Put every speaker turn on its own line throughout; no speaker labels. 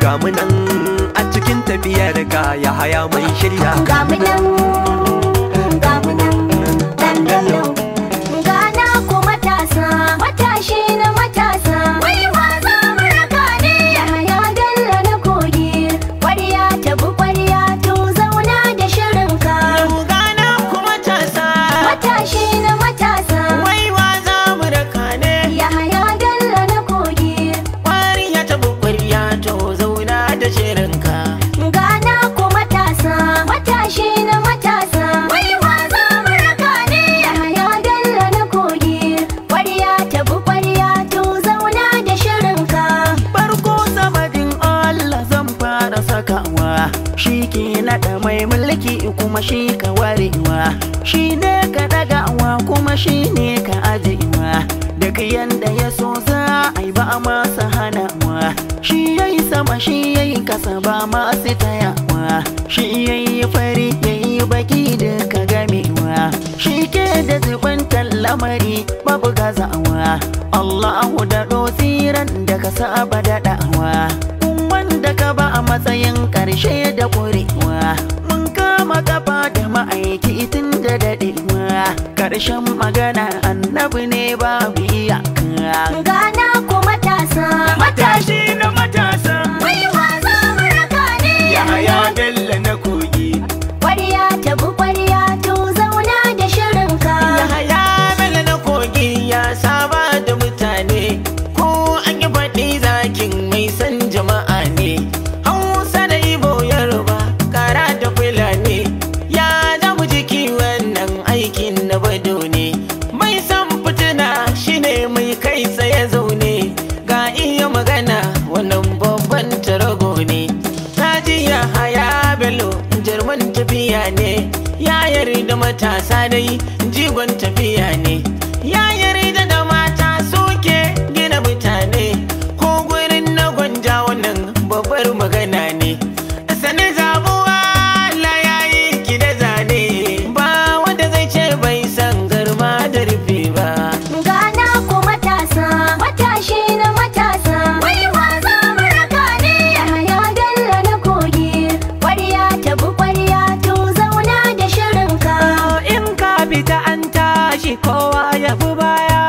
gamunan a cikin tafiyar ka ya haya mai shirya
gamunan dan bello gana ko matasa matashi na matasa wai wa za mu raka ne ya haya bello na kogi ƙwarya ta bu ƙwarya to zauna da shirinka
gana ko matasa
matashi na matasa
wai wa za mu raka ne
ya haya bello na kogi
ƙwarya ta bu ƙwarya to zauna da shirinka
gana ko matasa matashi na matasa wai wa za mu raka ne ya haya bello na kogi ƙwarya ta bu ƙwarya to zauna da shirinka
farko samadin Allah zan fara sakawa shi ke naɗa mai mulki kuma shi ka warewa shi ne ka ɗagawa kuma shi ne ka ajewa duk yanda ya so za a yi ba masa hanawa shi yayi sama shi yayi kasa ba masu tayawa shi yayi fari yayi baki duka gamewa shi ke da zubantar lamari babu gazawa Allahu da tsiran da ka saba daɗawa wanda ka ba a matsayin ƙarshe da ƙurewa mun kama gaba da ma'aiki tun da daɗewa ƙarshen magana annabi ne babu iyaka
gana ko matasa
matashi na matasa
wai wa za mu raka ne
ya haya bello na kogi
ƙwarya ta bu ƙwarya to zauna da shirinka
ya haya bello na kogi ya saba da mutane ko an yi faɗi zakin mai san jama'a ne hausa da ibo yoruba kara da fulani ya zamu jiki wannan aikin na bado ne mai san fitina shine mai kai tsaye zaune ga iya magana wannan babban tarago ne kaji ya haya bello jarman tafiya ne ya yarda matasa dai jigon tafiya ne ya yarda da mata suke gina mutane ko gurin na gwanja wannan babbar magana ne sani zabuwa Allah ya yi ki da zane ba wanda zai ce bai san garma da rufe ba
gana ko matasa matashi na matasa wai wa za mu raka ne ya haya bello na kogi ƙwarya ta bu ƙwarya to zauna da shirinka
in ka fita an tashi kowa ya bi baya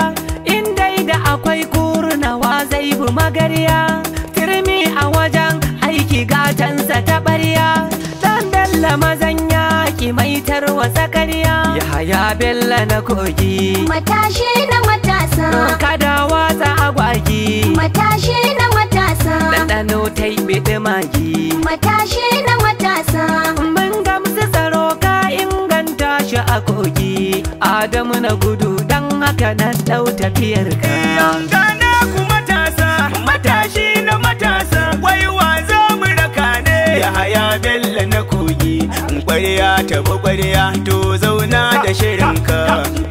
in dai da akwai kurnawa zai bi magarya turmi a wajen aiki gatansa ta ɓarya dan bello mazan yaki mai tarwatsa ƙarya ya haya bello na kogi
matashi na matasa
kada watsa agwagi
matashi na matasa
ɗanɗano ta yi biɗi magi
matashi na matasa
mun gamsu tsaro ka inganta shi a kogi Adamu na gudu dan haka na ɗau tafiyar ka
gana ku matasa matashi na matasa wai wa za mu raka ne ya haya bello na kogi ƙwarya ta bi ƙwarya to zauna da shirinka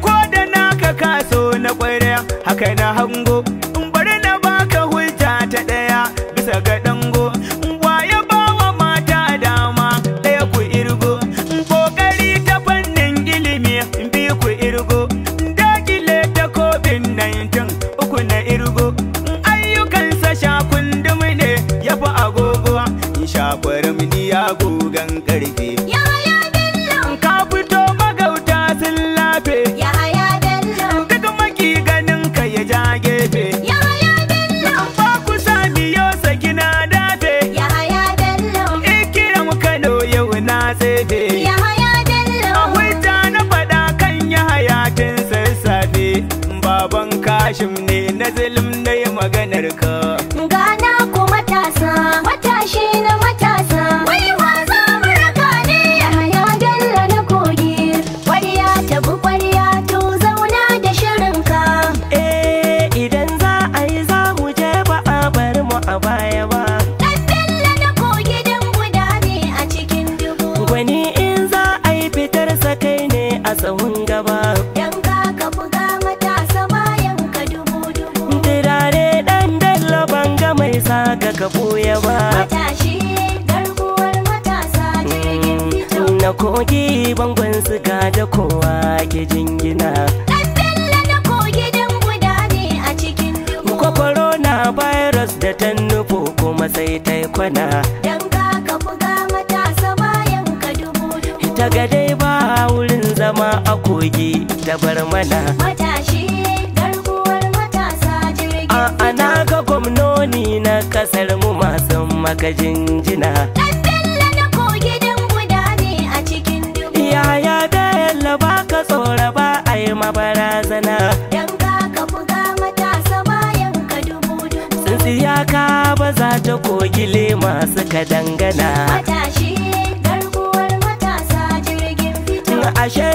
ko da naka kaso na ƙwarya haka na hango bari na baka hujja ta ɗaya bisa ga dango waye bawa mata dama ɗaya ku irgo ƙoƙari ta fannin ilimi biyu ku irgo dakile ta COVID-19 uku na irgo ayyukansa shakundum ne ya fi agogo shakwaram ya gogan ƙarfe
ya haya bello
ka fito magauta sun lafe
ya haya bello
duk maki ganin ka ya ja gefe
ya haya bello
ba ku sami yau sakina dafe
ya haya bello
ikiram Kano yau na tsefe
ya haya bello
hujja na faɗa kan ya hayatin sassafe baban kashim ne na zulum na yi maganar ka
gana ko matasa matashi na matasa wai wa za mu raka ne ya haya bello na kogi ƙwarya ta bu ƙwarya to zauna da shirinka
idan za a yi za mu je ba a bar mu a baya ba
dan bello na kogi dan guda ne a cikin dubu
gwani in za a yi fitar sa kai ne a tsawon gaba
dan ka buga matasa bayan ka dubu dubu
turare dan bello banga mai saka ka ɓoye ba
matashi garkuwar matasa jirgin fito
na kogi bangon suka da kowa ke jingina
dan bello na kogi dan guda ne a cikin dubu
kwakwa da ta nufo kuma sai ta yi kwana.
Dan ka buga matasa bayan ka dubu.
Ta ga dai ba wurin zama a kogi ta bar mana.
Matashi garkuwar matasa jirgin fito.
Ana ga gwamnoni na kasar mu masu maka jinjina.
Dan Bello na kogi dan guda ne a cikin dubu.
Yaya Bello ba ka tsora ba a yi mabarazana.
Dan ka buga matasa bayan ka dubu.
Tsintsiya ka ba za ta kogi lema suka dangana.
Matashi garkuwar matasa jirgin fito.
Ashe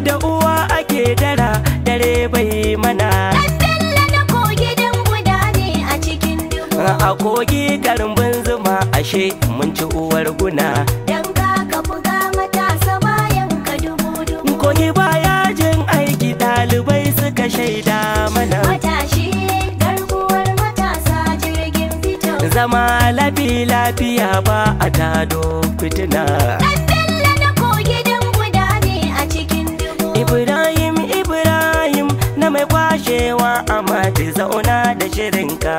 da uwa ake dara dare bai mana.
Dan Bello na kogi dan guda ne a cikin dubu.
A kogi garbin zuma ashe mun ci uwar guna.
Dan ka buga matasa bayan ka dubu.
Kogi ba yajin aiki ɗalibai suka shaida mana.
Matashi garkuwar matasa jirgin fito.
Zama lafiya ba a tado fitina.
Dan Bello na kogi dan guda ne a cikin dubu.
Ibrahim na mai kwashewa a mati zauna da shirinka.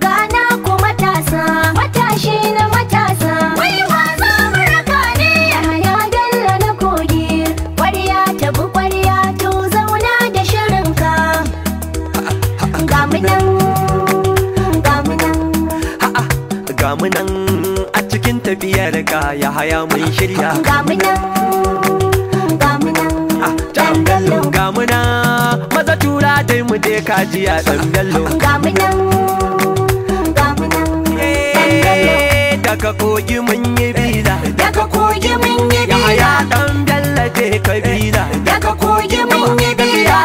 Gana ku matasa, matashi na matasa. Wai wasa muraka ne Yahaya Bello na kogi. Ƙwarya ta bi ƙwarya to zauna da shirinka. Ga mu nan, ga mu nan.
Ga mu nan a cikin tafiyar ka Yahaya mun shirya.
Ga mu nan, ga mu nan. Dan Bello.
Ga mu nan maza tura dai mu je kajiya Dan Bello.
Ga mu nan, ga mu nan. Dan Bello.
Daga kogi mun yi bila.
Daga kogi mun yi
Yahaya
bila.
Dan Bello je kabila.
Daga kogi mun yi bila.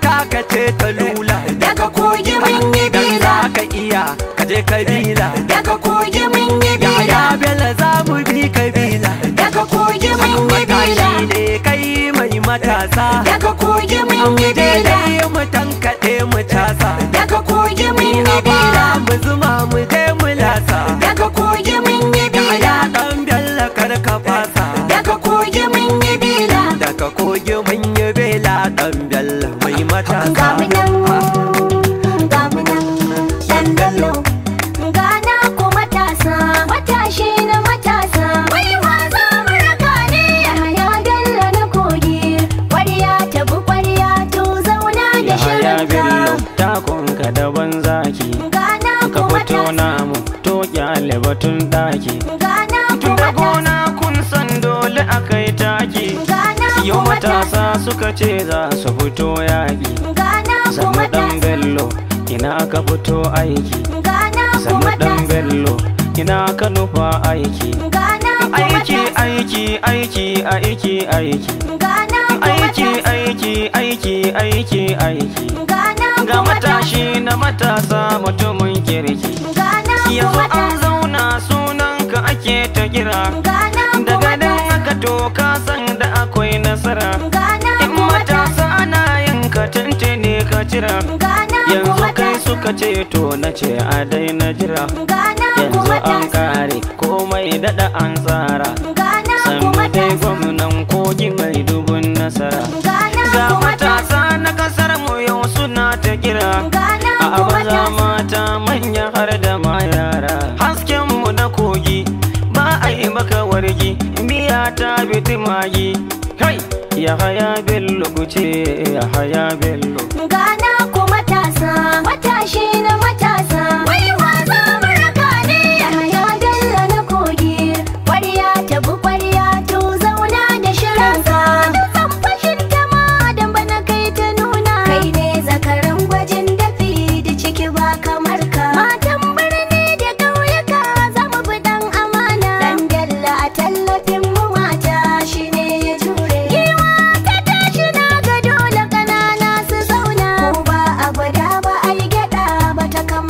Taka ce ta lula.
Daga kogi mun yi
Dan
bila.
za ka iya ka je kabila.
Daga kogi mun yi
Yahaya
bila.
Bello za mu bi kabila.
Daga kogi mun yi bila.
Matashi ne kai mai matasa.
Daga kogi mun yi bila.
Daidai mu tankaɗe mu casa.
Daga kogi mun yi
Ba
bila.
mu zuma mu je mu lasa.
Daga kogi mun yi bila.
Yahaya Dan Bello kar ka fasa.
Daga kogi mun yi bila.
Daga kogi mun yi bela Dan Bello mai matasa.
Ga mu nan, ga mu nan. Dan Bello. Gana ku matasa, matashi na matasa. Wai wasa muraka ne Yahaya Bello na kogi. Ƙwarya ta bi ƙwarya to zauna da
Yahaya
shirinka.
Bello takonka daban zaki.
Gana
Ka
ku
fito
matasa.
namu to kyale batun daki.
Gana ku
Tun da
matasa.
gona kun san dole akai taki.
Gana ku
Yau
matasa.
matasa suka ce za su fito yaƙi.
Gana ku
Sannu ɗan
matasa.
Bello ina ka fito aiki.
Gana ku
Sannu ɗan
matasa.
Bello ina ka nufa aiki.
Gana ku
Aiki
matasa.
aiki aiki aiki aiki.
Gana ku
Aiki
matasa.
aiki aiki aiki aiki.
Gana ku
Ga
matasa.
matashi na matasa mutumin kirki.
Gana ku
Yanzu an
matasa.
zauna sunanka ake ta kira.
Gana ku
Daga nan
matasa.
aka to ka san da akwai nasara.
Gana
In
ku matasa.
matasa ana yin ka tantane ka cira.
Gana ku
Yanzu kai
matasa.
suka ce to na ce a daina jira.
Gana ku
Yanzu an
matasa.
kare komai daɗa an tsara.
Gana ku
Sannu dai
matasa.
gwamnan kogi mai dubun nasara.
Gana
Ga
ku matasa.
matasa na kasar mu yau suna ta kira.
Gana
A
ku
maza
matasa.
mata manya har da ma yara. Hasken mu na kogi ba a yi maka wargi. Miya ta biti magi. Kai Yahaya Bello kuce Yahaya Bello.
Gana ku matasa, matashi na matasa. Wai wasa muraka ne Yahaya Bello na kogi. Ƙwarya ta bi ƙwarya to zauna da shirinka. Zan fashin ta ma dan bana kai ta nuna. Kai ne zakaran gwajin dafi da ciki ba kamar ka. Matan birni da ƙauyuka za mu bi dan amana. Dan Bello a tallafin mu mata shi ne ya jure. Giwa ta tashi na ga dole ƙanana su zauna. Ko ba a gwada ba ai gyaɗa ba ta kama.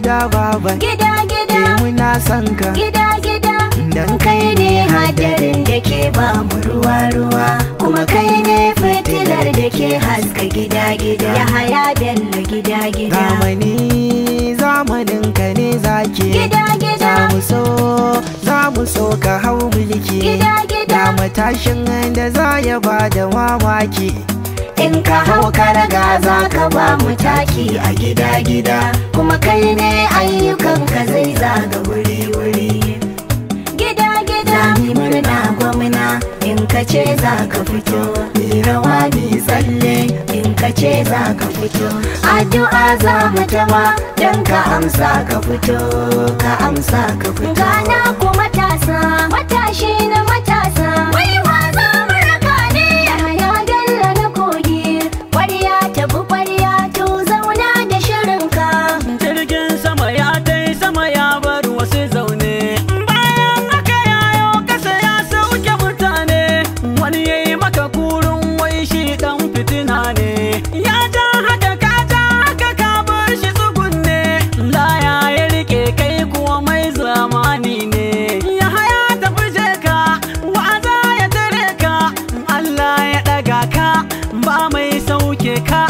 gida baba,
Gida gida,
muna son ka.
gida gida.
Dan
Kai ne hadarin da ke ba mu ruwa ruwa, kuma kai ne fitilar da ke haska gida gida. Ya haya Bello gida gida.
zamanin ka ne zaki.
Gida gida,
Za mu so ka hau mulki.
gida gida.
Da matashin da za ya ba da mamaki.
In ka hau ka raga za ka ba mu taki a gida gida, kuma kai ne ayyukan ka zai zaga wuri wuri. Gida gida, mi murna gwamna in ka ce za ka fito, mi rawa mi tsalle in ka ce za ka fito. Addu'a za mu tama don ka amsa ka fito, ka amsa ka fito. Gana ku matasa, matashi na matasa, wai wa za mu raka ne? Yahaya Bello na kogi, ƙwarya ta bi ƙwarya, to zauna da shirinka.
Jirgin sama ya tai sama ya bar wasu zaune, bayan aka yayo kasa ya sauke mutane. Wani ya yi maka kurun wai shi dan fitina ne, ya ja haka ka ja haka ka bar shi tsugunne. Laya ya rike kai kuwa mai zamani ne, ya haya tafi je ka waza ya tare ka. Allah ya ɗaga ka ba mai sauke ka,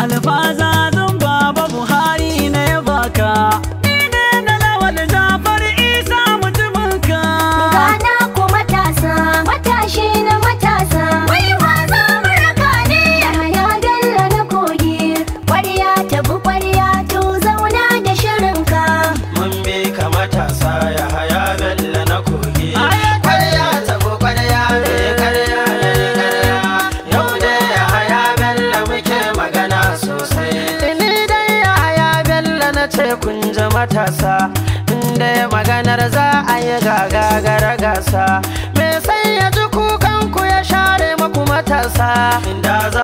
alfaza zan baba Buhari na ya baka. Ni ne na Lawal Jafar Isa mutuminka.
Gana ku matasa, matashi na matasa, wai wa za mu raka ne? Yahaya Bello na kogi, ƙwarya ta bi ƙwarya, to zauna da shirinka.
Mun bi ka matasa ya haya Bello na kogi.
Aya
Karya tabo karya ne karya ne karya. Yau dai ya haya Bello muke magana sosai. Ni dai ya haya Bello na ce kun ji matasa. Inda maganar za a yi gagara gasa. Me sai ya ji kukan ku ya share maku matasa. Inda za